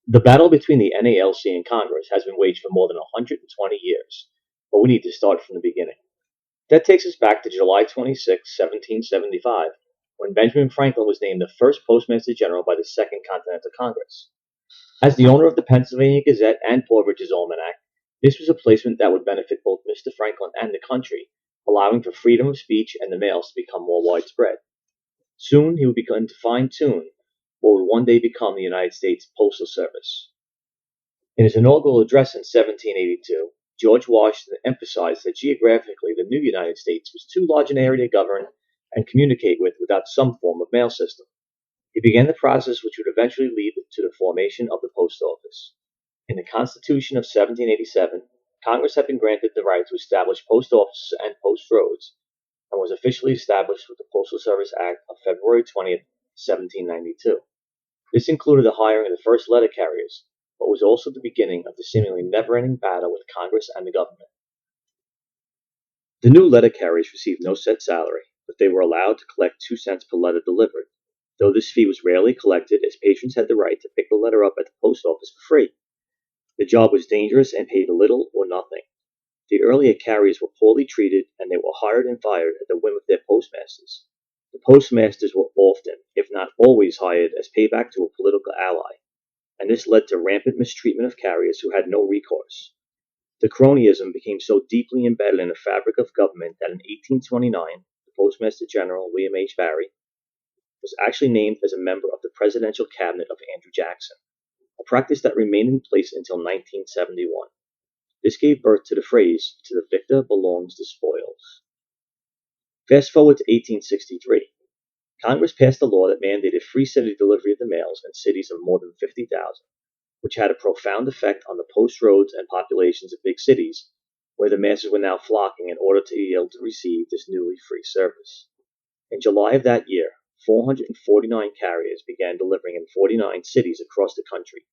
The battle between the NALC and Congress has been waged for more than 120 years, but we need to start from the beginning. That takes us back to July 26, 1775, when Benjamin Franklin was named the first Postmaster General by the Second Continental Congress. As the owner of the Pennsylvania Gazette and Paul Rogers Almanac, this was a placement that would benefit both Mr. Franklin and the country, allowing for freedom of speech and the mails to become more widespread. Soon he would begin to fine-tune what would one day become the United States Postal Service. In his inaugural address in 1782, George Washington emphasized that geographically the new United States was too large an area to govern and communicate with without some form of mail system. He began the process which would eventually lead to the formation of the Post Office. In the Constitution of 1787, Congress had been granted the right to establish post offices and post roads, and was officially established with the Postal Service Act of February 20th, 1792. This included the hiring of the first letter carriers, but was also the beginning of the seemingly never-ending battle with Congress and the government. The new letter carriers received no set salary, but they were allowed to collect 2 cents per letter delivered, though this fee was rarely collected as patrons had the right to pick the letter up at the post office for free. The job was dangerous and paid little or nothing. The earlier carriers were poorly treated, and they were hired and fired at the whim of their postmasters. The postmasters were often, if not always, hired as payback to a political ally, and this led to rampant mistreatment of carriers who had no recourse. The cronyism became so deeply embedded in the fabric of government that in 1829, the Postmaster General, William H. Barry, was actually named as a member of the presidential cabinet of Andrew Jackson, a practice that remained in place until 1971. This gave birth to the phrase, "To the victor belongs the spoils." Fast forward to 1863. Congress passed a law that mandated free city delivery of the mails in cities of more than 50,000, which had a profound effect on the post roads and populations of big cities, where the masses were now flocking in order to be able to receive this newly free service. In July of that year, 449 carriers began delivering in 49 cities across the country.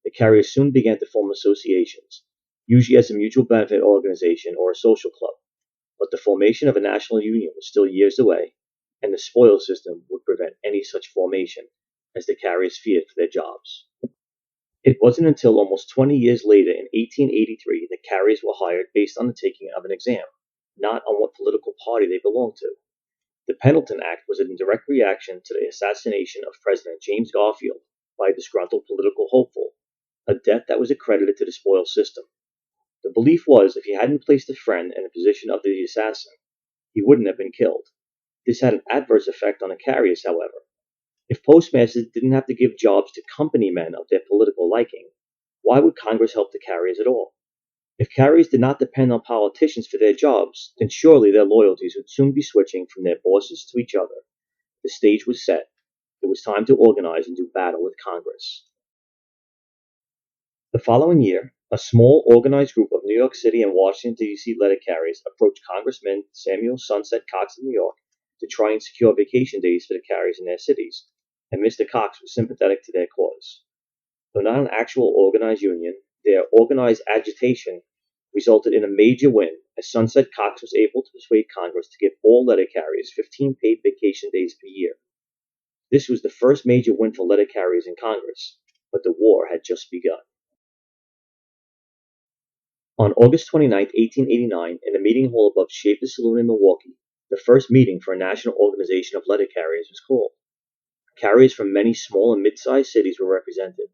The carriers soon began to form associations, usually as a mutual benefit organization or a social club, but the formation of a national union was still years away, and the spoils system would prevent any such formation, as the carriers feared for their jobs. It wasn't until almost 20 years later, in 1883, that carriers were hired based on the taking of an exam, not on what political party they belonged to. The Pendleton Act was in direct reaction to the assassination of President James Garfield by a disgruntled political hopeful, a death that was accredited to the spoils system. The belief was if he hadn't placed a friend in the position of the assassin, he wouldn't have been killed. This had an adverse effect on the carriers, however. If postmasters didn't have to give jobs to company men of their political liking, why would Congress help the carriers at all? If carriers did not depend on politicians for their jobs, then surely their loyalties would soon be switching from their bosses to each other. The stage was set. It was time to organize and do battle with Congress. The following year, a small organized group of New York City and Washington, D.C. letter carriers approached Congressman Samuel Sunset Cox of New York to try and secure vacation days for the carriers in their cities, and Mr. Cox was sympathetic to their cause. Though not an actual organized union, their organized agitation resulted in a major win, as Sunset Cox was able to persuade Congress to give all letter carriers 15 paid vacation days per year. This was the first major win for letter carriers in Congress, but the war had just begun. On August 29, 1889, in the meeting hall above Schaefer's Saloon in Milwaukee, the first meeting for a national organization of letter carriers was called. Carriers from many small and mid-sized cities were represented.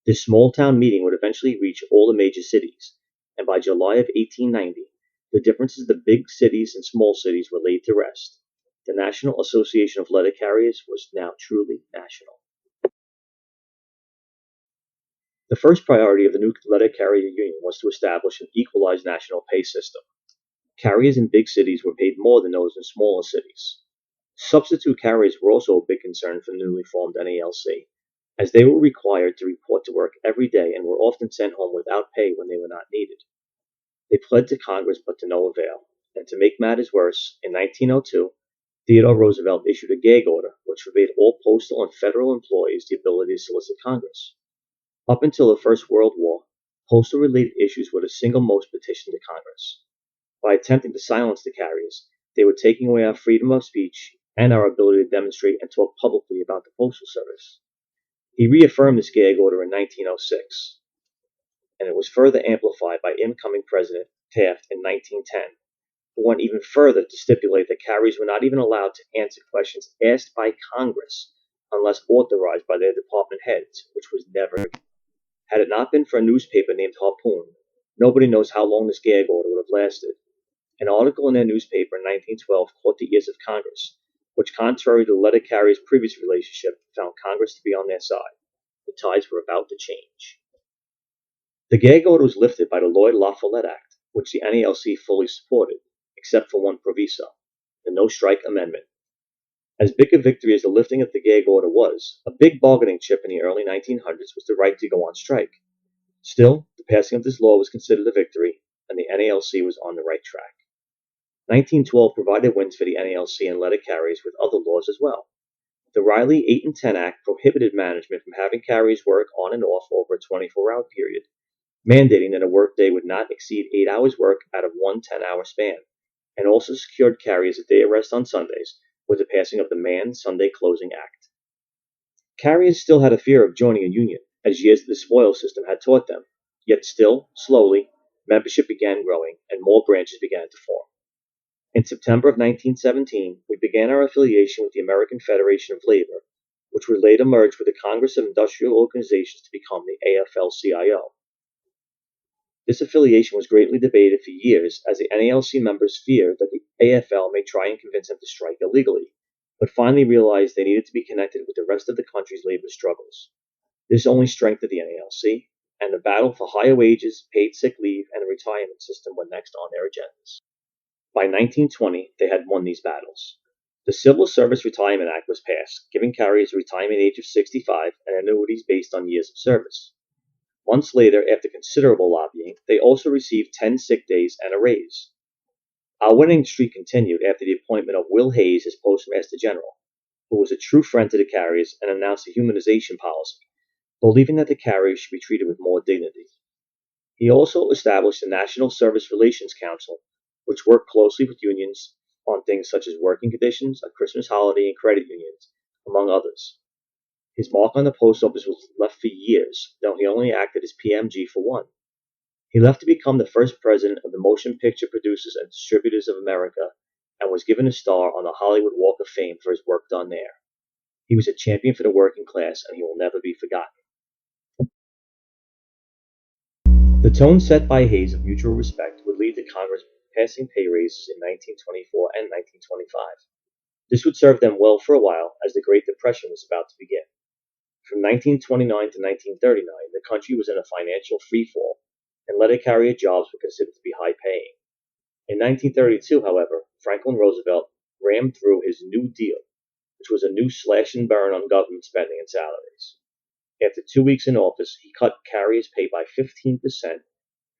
This small-town meeting would eventually reach all the major cities, and by July of 1890, the differences of the big cities and small cities were laid to rest. The National Association of Letter Carriers was now truly national. The first priority of the new letter carrier union was to establish an equalized national pay system. Carriers in big cities were paid more than those in smaller cities. Substitute carriers were also a big concern for the newly formed NALC, as they were required to report to work every day and were often sent home without pay when they were not needed. They pled to Congress, but to no avail, and to make matters worse, in 1902, Theodore Roosevelt issued a gag order which forbade all postal and federal employees the ability to solicit Congress. Up until the First World War, postal-related issues were the single most petitioned to Congress. By attempting to silence the carriers, they were taking away our freedom of speech and our ability to demonstrate and talk publicly about the Postal Service. He reaffirmed this gag order in 1906, and it was further amplified by incoming President Taft in 1910, who went even further to stipulate that carriers were not even allowed to answer questions asked by Congress unless authorized by their department heads, which was never. Had it not been for a newspaper named Harpoon, nobody knows how long this gag order would have lasted. An article in their newspaper in 1912 caught the ears of Congress, which, contrary to the letter carriers' previous relationship, found Congress to be on their side. The tides were about to change. The gag order was lifted by the Lloyd-La Follette Act, which the NALC fully supported, except for one proviso, the no-strike amendment. As big a victory as the lifting of the gag order was, a big bargaining chip in the early 1900s was the right to go on strike. Still, the passing of this law was considered a victory, and the NALC was on the right track. 1912 provided wins for the NALC and letter carriers with other laws as well. The Riley 8 and 10 Act prohibited management from having carriers work on and off over a 24-hour period, mandating that a workday would not exceed 8 hours work out of one 10-hour span, and also secured carriers a day of rest on Sundays with the passing of the Man Sunday Closing Act. Carriers still had a fear of joining a union, as years of the spoils system had taught them, yet still, slowly, membership began growing and more branches began to form. In September of 1917, we began our affiliation with the American Federation of Labor, which would later merge with the Congress of Industrial Organizations to become the AFL-CIO. This affiliation was greatly debated for years as the NALC members feared that the AFL may try and convince them to strike illegally, but finally realized they needed to be connected with the rest of the country's labor struggles. This only strengthened the NALC, and the battle for higher wages, paid sick leave, and a retirement system were next on their agendas. By 1920, they had won these battles. The Civil Service Retirement Act was passed, giving carriers a retirement age of 65 and annuities based on years of service. Months later, after considerable lobbying, they also received 10 sick days and a raise. Our winning streak continued after the appointment of Will Hayes as Postmaster General, who was a true friend to the carriers and announced a humanization policy, believing that the carriers should be treated with more dignity. He also established the National Service Relations Council, which worked closely with unions on things such as working conditions, a Christmas holiday, and credit unions, among others. His mark on the post office was left for years, though he only acted as PMG for one. He left to become the first president of the Motion Picture Producers and Distributors of America and was given a star on the Hollywood Walk of Fame for his work done there. He was a champion for the working class, and he will never be forgotten. The tone set by Hayes of mutual respect would lead to Congress passing pay raises in 1924 and 1925. This would serve them well for a while, as the Great Depression was about to begin. From 1929 to 1939, the country was in a financial freefall, and letter carrier jobs were considered to be high-paying. In 1932, however, Franklin Roosevelt rammed through his New Deal, which was a new slash and burn on government spending and salaries. After 2 weeks in office, he cut carriers' pay by 15%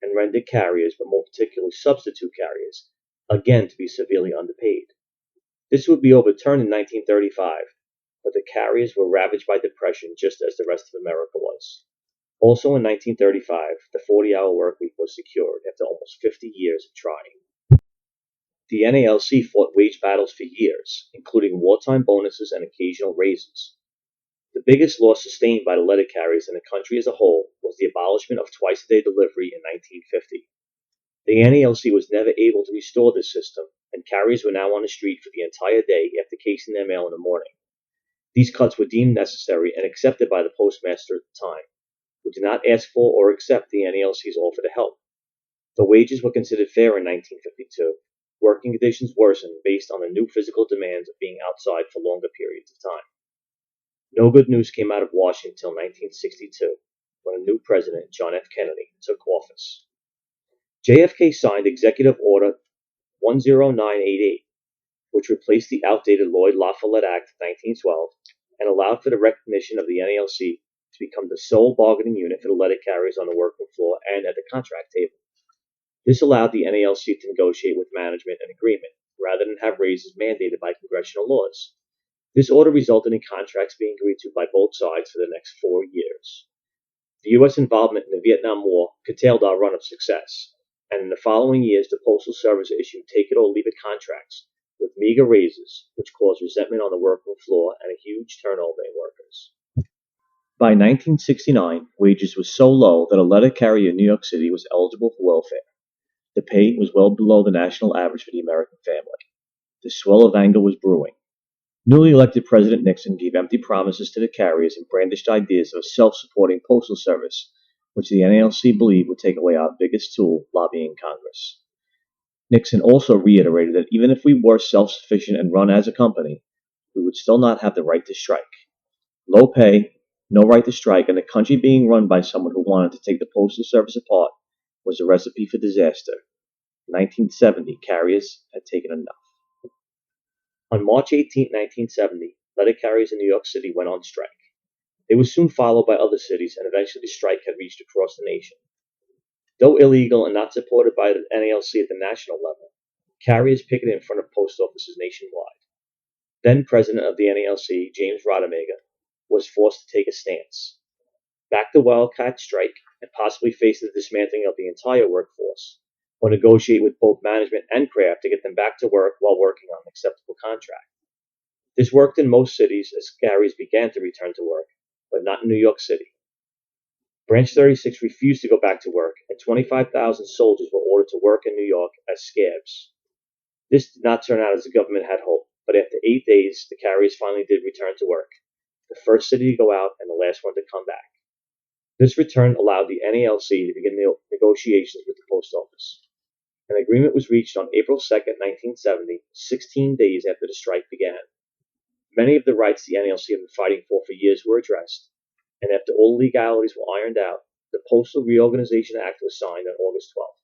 and rendered carriers, but more particularly substitute carriers, again to be severely underpaid. This would be overturned in 1935, but the carriers were ravaged by depression just as the rest of America was. Also in 1935, the 40-hour workweek was secured after almost 50 years of trying. The NALC fought wage battles for years, including wartime bonuses and occasional raises. The biggest loss sustained by the letter carriers in the country as a whole was the abolishment of twice-a-day delivery in 1950. The NALC was never able to restore this system, and carriers were now on the street for the entire day after casing their mail in the morning. These cuts were deemed necessary and accepted by the postmaster at the time, who did not ask for or accept the NALC's offer to help. Though wages were considered fair in 1952, working conditions worsened based on the new physical demands of being outside for longer periods of time. No good news came out of Washington until 1962, when a new president, John F. Kennedy, took office. JFK signed Executive Order 10988, which replaced the outdated Lloyd-La Follette Act of 1912 and allowed for the recognition of the NALC to become the sole bargaining unit for the letter carriers on the working floor and at the contract table. This allowed the NALC to negotiate with management an agreement, rather than have raises mandated by congressional laws. This order resulted in contracts being agreed to by both sides for the next 4 years. The U.S. involvement in the Vietnam War curtailed our run of success, and in the following years the Postal Service issued take-it-or-leave-it contracts with meager raises, which caused resentment on the working floor and a huge turnover in workers. By 1969, wages were so low that a letter carrier in New York City was eligible for welfare. The pay was well below the national average for the American family. The swell of anger was brewing. Newly elected President Nixon gave empty promises to the carriers and brandished ideas of a self-supporting postal service, which the NALC believed would take away our biggest tool, lobbying Congress. Nixon also reiterated that even if we were self-sufficient and run as a company, we would still not have the right to strike. Low pay, no right to strike, and a country being run by someone who wanted to take the Postal Service apart was a recipe for disaster. 1970, carriers had taken enough. On March 18, 1970, letter carriers in New York City went on strike. They were soon followed by other cities, and eventually the strike had reached across the nation. Though illegal and not supported by the NALC at the national level, carriers picketed in front of post offices nationwide. Then President of the NALC, James Rodemaker, was forced to take a stance. Back the wildcat strike and possibly face the dismantling of the entire workforce, or negotiate with both management and craft to get them back to work while working on an acceptable contract. This worked in most cities as carriers began to return to work, but not in New York City. Branch 36 refused to go back to work, and 25,000 soldiers were ordered to work in New York as scabs. This did not turn out as the government had hoped, but after 8 days, the carriers finally did return to work, the first city to go out and the last one to come back. This return allowed the NALC to begin the negotiations with the post office. An agreement was reached on April 2, 1970, 16 days after the strike began. Many of the rights the NALC had been fighting for years were addressed, and after all legalities were ironed out, the Postal Reorganization Act was signed on August 12th.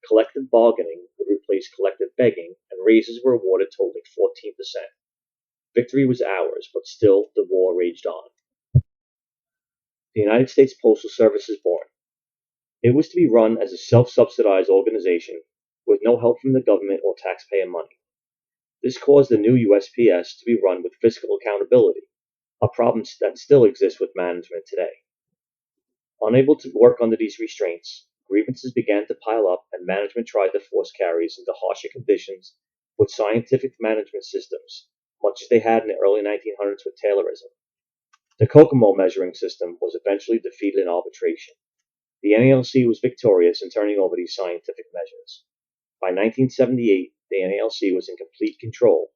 Collective bargaining would replace collective begging, and raises were awarded totaling 14%. Victory was ours, but still the war raged on. The United States Postal Service is born. It was to be run as a self-subsidized organization with no help from the government or taxpayer money. This caused the new USPS to be run with fiscal accountability, a problem that still exists with management today. Unable to work under these restraints, grievances began to pile up and management tried to force carriers into harsher conditions with scientific management systems, much as they had in the early 1900s with Taylorism. The Kokomo measuring system was eventually defeated in arbitration. The NALC was victorious in turning over these scientific measures. By 1978, the NALC was in complete control,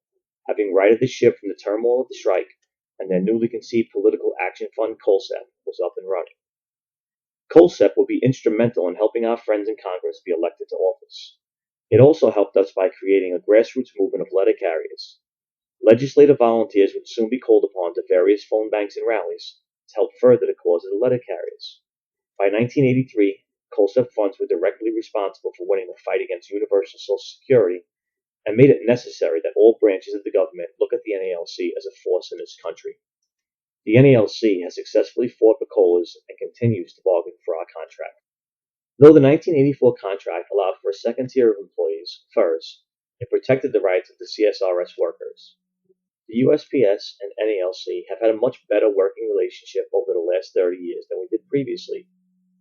having righted the ship from the turmoil of the strike, and their newly conceived political action fund, COLSEP, was up and running. COLSEP will be instrumental in helping our friends in Congress be elected to office. It also helped us by creating a grassroots movement of letter carriers. Legislative volunteers would soon be called upon to various phone banks and rallies to help further the cause of the letter carriers. By 1983, COLSEP funds were directly responsible for winning the fight against universal Social Security and made it necessary that all branches of the government look at the NALC as a force in this country. The NALC has successfully fought the COLAs and continues to bargain for our contract. Though the 1984 contract allowed for a second tier of employees, FERS, it protected the rights of the CSRS workers. The USPS and NALC have had a much better working relationship over the last 30 years than we did previously,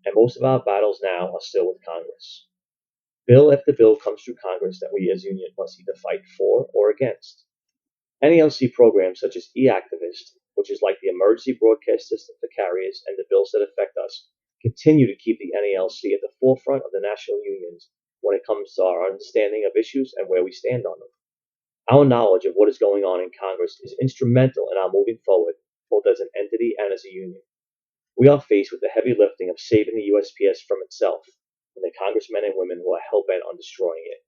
and most of our battles now are still with Congress. Bill after bill comes through Congress that we as union must either fight for or against. NALC programs such as e-Activist, which is like the emergency broadcast system for carriers, and the bills that affect us, continue to keep the NALC at the forefront of the national unions when it comes to our understanding of issues and where we stand on them. Our knowledge of what is going on in Congress is instrumental in our moving forward, both as an entity and as a union. We are faced with the heavy lifting of saving the USPS from itself and the congressmen and women who are hell-bent on destroying it.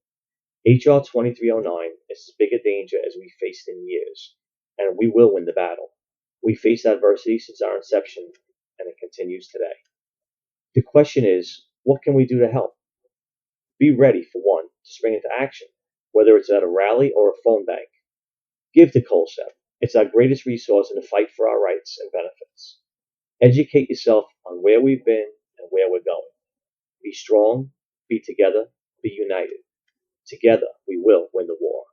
H.R. 2309 is as big a danger as we faced in years, and we will win the battle. We faced adversity since our inception, and it continues today. The question is, what can we do to help? Be ready, for one, to spring into action, whether it's at a rally or a phone bank. Give to COLSEP. It's our greatest resource in the fight for our rights and benefits. Educate yourself on where we've been and where we're going. Be strong, be together, be united. Together, we will win the war.